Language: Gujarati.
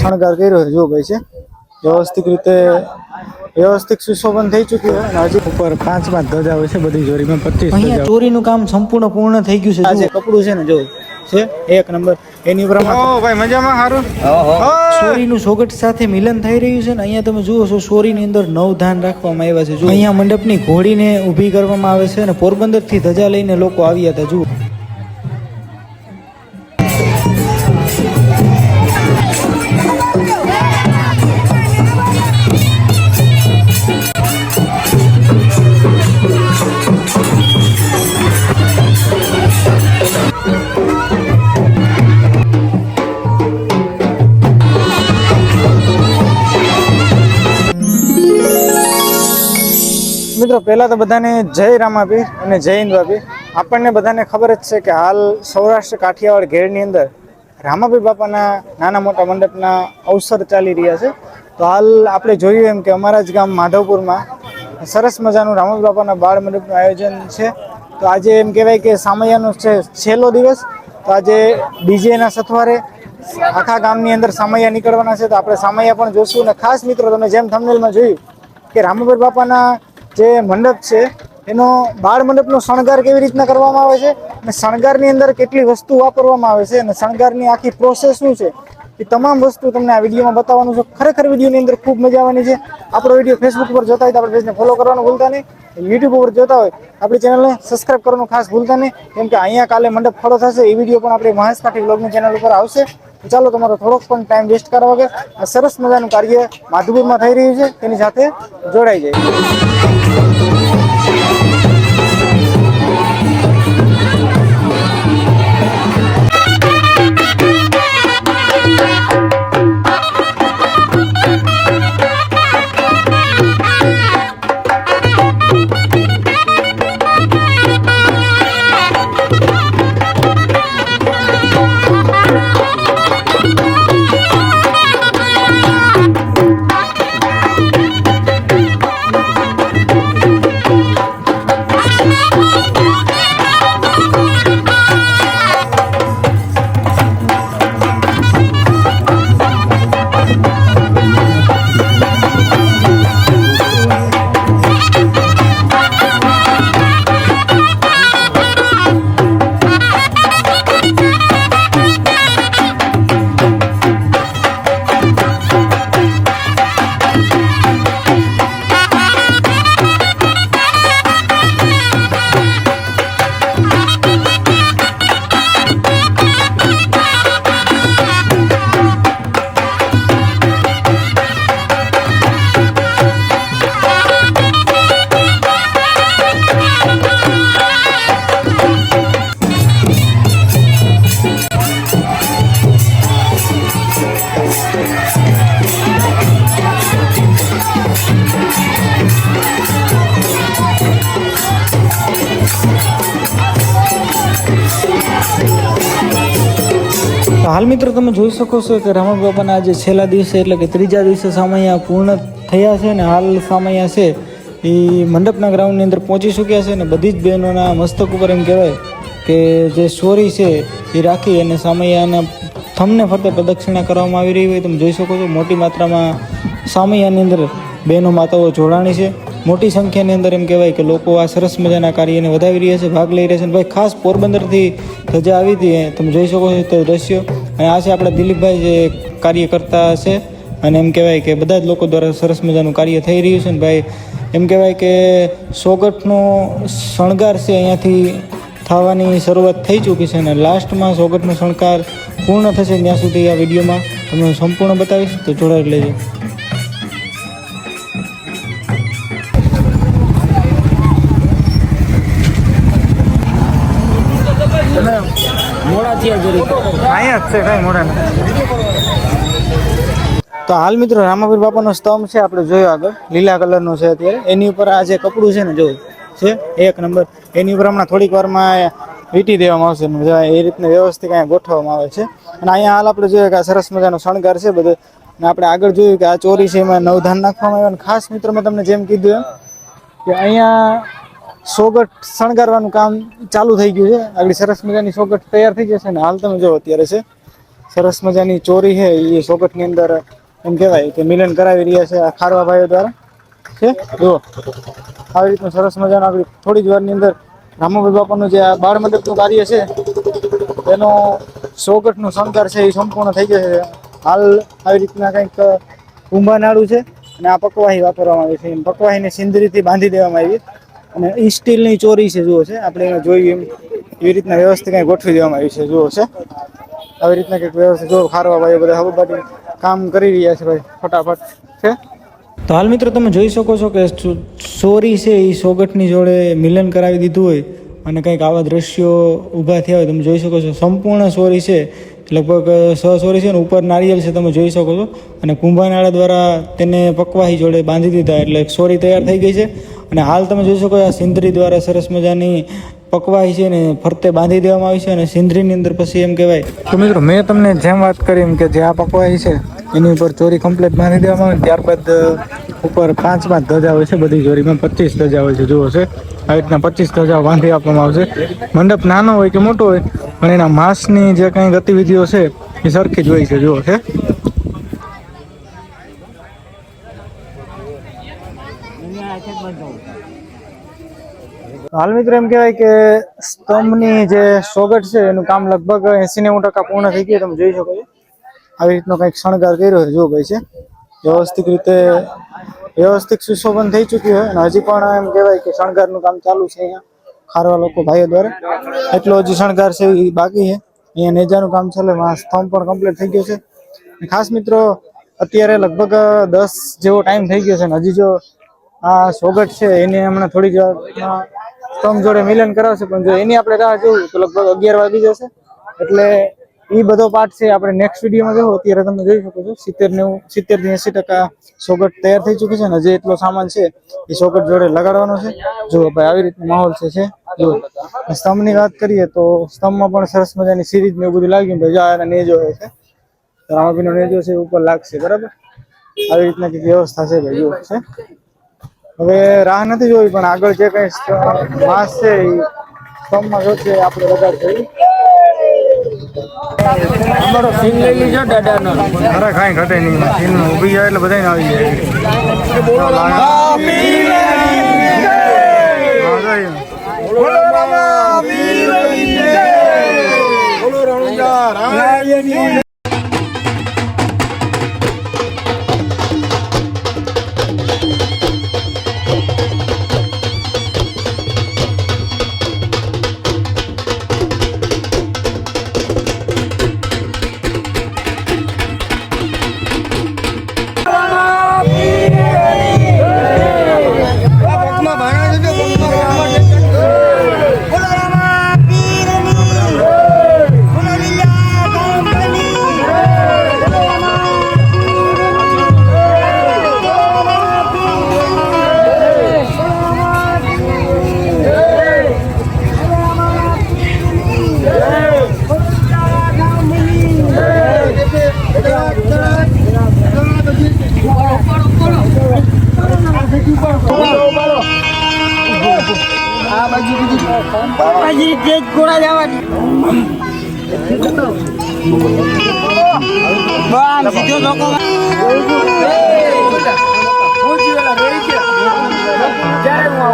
શણગાર કર્યો છે જો ભાઈ છે વ્યવસ્થિત રીતે વ્યવસ્થિત સુશોભન થઈ ચૂક્યું છે અને હજી ઉપર 5 ધજા હોય છે બધી જોડીમાં 25 અહીંયા ચોરીનું કામ સંપૂર્ણ પૂર્ણ થઈ ગયું છે. આ જે કપડું છે ને જો છે એક નંબર એની પ્રમાણે ઓ ભાઈ મજામાં સારું સોરીનું સોગટ સાથે મિલન થઈ રહ્યું છે ને અહીંયા તમે જુઓ છો સોરીની અંદર નવધાન રાખવામાં આવ્યા છે. જો અહીંયા મંડપની ઘોડીને ઊભી કરવામાં આવે છે અને પોરબંદરથી ધજા લઈને લોકો આવ્યા હતા. જુઓ મિત્રો પહેલા તો બધાને જય રામાપીર અને જય ઇન્દ્રાપીર. આપણને બધાને ખબર જ છે કે હાલ સૌરાષ્ટ્ર કાઠિયાવાડ ઘેડની અંદર રામાપીર બાપાના નાના મોટા મંડપના અવસર ચાલી રહ્યા છે. તો હાલ આપણે જોયું એમ કે અમારા જ ગામ માધવપુરમાં સરસ મજાનું રામાપીર બાપાના બાળ મંડપનું આયોજન છે. તો આજે એમ કહેવાય કે સામૈયાનો છે છેલ્લો દિવસ. તો આજે ડીજેના સથવારે આખા ગામની અંદર સામૈયા નીકળવાના છે. તો આપણે સામૈયા પણ જોશું. અને ખાસ મિત્રો તમે જેમ થંબનેલમાં જોયું કે રામાપીર બાપાના જે મંડપ છે એનો બાળ મંડપનો શણગાર કેવી રીતના કરવામાં આવે છે અને શણગારની અંદર કેટલી વસ્તુ વાપરવામાં આવે છે અને શણગારની આખી પ્રોસેસ શું છે એ તમામ વસ્તુ તમને આ વિડીયોમાં બતાવવાનું છે. ખરેખર વિડીયોની અંદર ખૂબ મજા આવવાની છે. આપણો વિડીયો ફેસબુક ઉપર જોતા હોય તો આપણે પેજને ફોલો કરવાનું ભૂલતા નહીં. યુટ્યુબ ઉપર જોતા હોય આપણી ચેનલને સબસ્ક્રાઈબ કરવાનું ખાસ ભૂલતા નહીં, કેમ કે અહીંયા કાલે મંડપ ખડો થશે એ વિડીયો પણ આપણે મહેશ કાઠી વ્લોગની ચેનલ ઉપર આવશે. ચાલો તમારો થોડોક પણ ટાઈમ વેસ્ટ કરવા વગર આ સરસ મજાનું કાર્ય માધવપુરમાં થઈ રહ્યું છે તેની સાથે જોડાઈ જાય. હાલ મિત્રો તમે જોઈ શકો છો કે રામાપીર બાપાના આજે છેલ્લા દિવસે એટલે કે ત્રીજા દિવસે સામૈયા પૂર્ણ થયા છે ને હાલ સામૈયા છે એ મંડપના ગ્રાઉન્ડની અંદર પહોંચી ચૂક્યા છે અને બધી જ બહેનોના મસ્તક ઉપર એમ કહેવાય કે જે સોરી છે એ રાખી અને સામૈયાના થમને ફરતે પ્રદક્ષિણા કરવામાં આવી રહી હોય તમે જોઈ શકો છો. મોટી માત્રામાં સામૈયાની અંદર બહેનો માતાઓ જોડાણી છે. મોટી સંખ્યાની અંદર એમ કહેવાય કે લોકો આ સરસ મજાના કાર્યને વધાવી રહ્યા છે, ભાગ લઈ રહ્યા છે. ભાઈ ખાસ પોરબંદરથી ધજા આવી હતી તમે જોઈ શકો છો તે દ્રશ્યો. અને આ છે આપણા દિલીપભાઈ જે કાર્ય કરતા છે અને એમ કહેવાય કે બધા જ લોકો દ્વારા સરસ મજાનું કાર્ય થઈ રહ્યું છે. ને ભાઈ એમ કહેવાય કે સોગઠનો શણગાર છે અહીંયાથી થવાની શરૂઆત થઈ ચૂકી છે અને લાસ્ટમાં સોગઠનો શણગાર પૂર્ણ થશે ત્યાં સુધી આ વિડીયોમાં તમને સંપૂર્ણ બતાવીશ. તો જોડાઈ લેજો. તો હાલ મિત્રો રામાપીર બાપાનો સ્તંભ છે આપણે જોયો આગળ લીલા કલરનો છે અત્યારે. એની ઉપર આ જે કપડું છે ને જોયું છે એક નંબર. એની ઉપર હમણાં થોડીક વારમાં વીંટી દેવામાં આવશે એ રીતના વ્યવસ્થિત અહીંયા ગોઠવવામાં આવે છે. અને અહીંયા હાલ આપણે જોઈએ કે આ સરસ મજાનો શણગાર છે બધો. અને આપણે આગળ જોયું કે આ ચોરી છે એમાં નવધાન નાખવામાં આવ્યું. અને ખાસ મિત્રો મેં તમને જેમ કીધું એમ કે અહીંયા સોગઠ શણગારવાનું કામ ચાલુ થઈ ગયું છે. આગળ સરસ મજાની સોગઠ તૈયાર થઈ જશે ને હાલ તમે જો અત્યારે છે સરસ મજાની ચોરી છે એ સોગઠની અંદર એમ કહેવાય કે મિલન કરાવી રહ્યા છે આ ખારવા ભાઈઓ દ્વારા છે. જુઓ આવી રીતનું સરસ મજાનું આપણી થોડી જ વારની અંદર રામાભાઈ બાપાનું જે આ બાળ મંડપનું કાર્ય છે એનો સોગઠનું શણગાર છે એ સંપૂર્ણ થઈ જશે. હાલ આવી રીતના કંઈક કુંભા નાડું છે અને આ પકવાહી વાપરવામાં આવી છે. પકવાહીને સિંદરીથી બાંધી દેવામાં આવી અને ઈ સ્ટીલની ચોરી છે જુઓ છે આપણે એને જોઈએ એમ એવી રીતના વ્યવસ્થિત કંઈ ગોઠવી દેવામાં આવી છે જુઓ છે. આવી રીતના કંઈક વ્યવસ્થિત જો ખારવા ભાઈ બધા હબુબાટી કામ કરી રહ્યા છે ભાઈ ફટાફટ છે. તો હાલ મિત્રો તમે જોઈ શકો છો કે ચોરી છે એ સોગઠની જોડે મિલન કરાવી દીધું હોય અને કંઈક આવા દ્રશ્યો ઊભા થયા હોય તમે જોઈ શકો છો. સંપૂર્ણ ચોરી છે લગભગ 100 ચોરી છે ને ઉપર નારિયેલ છે તમે જોઈ શકો છો અને કુંભાનાળા દ્વારા તેને પકવાહી જોડે બાંધી દીધા એટલે ચોરી તૈયાર થઈ ગઈ છે. અને હાલ તમે જોઈ શકો આ સિંદરી દ્વારા સરસ મજાની પકવાહી છે ને ફરતે બાંધી દેવામાં આવી છે અને સિંદરીની અંદર પછી એમ કહેવાય તો મિત્રો મેં તમને જેમ વાત કરી એમ કે જે આ પકવાહી છે એની ઉપર ચોરી કમ્પ્લીટ બાંધી દેવામાં આવે ત્યારબાદ ઉપર 5 ધજા હોય છે. બધી ચોરીમાં 25 ધજા હોય છે જુઓ છે. આવી રીતના 25 ધજાઓ બાંધી આપવામાં આવશે. મંડપ નાનો હોય કે મોટો હોય પણ એના માંસની જે કંઈ ગતિવિધિઓ છે એ સરખી જ હોય છે જુઓ છે. હાલ મિત્રો એમ કહેવાય કે સ્તંભની જે સોગઠ છે એનું કામ લગભગ 80-90% પૂર્ણ થઈ ગયું તમે જોઈ શકો છો. આવી રીતનો કંઈક શણગાર કર્યો છે જો ભાઈ છે વ્યવસ્થિત સુશોભન થઈ ચૂક્યું છે અને હજી પણ એમ કહેવાય કે શણગારનું કામ ચાલુ છે. અહીંયા ખારવા લોકો ભાઈઓ દ્વારા એટલો હજી શણગાર છે એ બાકી છે. અહીંયા નેજાનું કામ ચાલે સ્તંભ પણ કમ્પ્લીટ થઈ ગયો છે. ખાસ મિત્રો અત્યારે લગભગ 10 જેવો ટાઈમ થઈ ગયો છે અને હજી જો આ સોગઠ છે એને હમણાં થોડી જ સ્તંભ જોડે મિલન કરાવશે પણ જો એની આપણે રાહ જોયું તો લગભગ 11 વાગી જશે. એટલે એ બધો પાર્ટ છે આપણે નેક્સ્ટ વિડીયોમાં જોવો. અત્યારે તમે જોઈ શકો છો 70-80% સોગઠ તૈયાર થઈ ચૂકી છે ને જે એટલો સામાન છે એ સોગઠ જોડે લગાડવાનો છે. જો ભાઈ આવી રીતનો માહોલ છે જો સ્તંભની વાત કરીએ તો સ્તંભમાં પણ સરસ મજાની સિરીઝ ને એવું બધું લાગ્યું ભાઈ જો એના નેજો હોય છે રામાભીનો નેજો છે ઉપર લાગશે બરાબર. આવી રીતના કંઈક વ્યવસ્થા છે ભાઈ જો છે. હવે રાહ નથી જોવી પણ આગળ જે કઈ માસ છે એ સ્તંભમાં જોશે આપણે લગાડ થઈ અમારો સીન લઈ લીધો દાદાનો. અરે કાંઈ ઘટે નહીં સીન ઊભી જાય એટલે બધાને આવી જાય. ઘોડા જવાની સીધો લોકો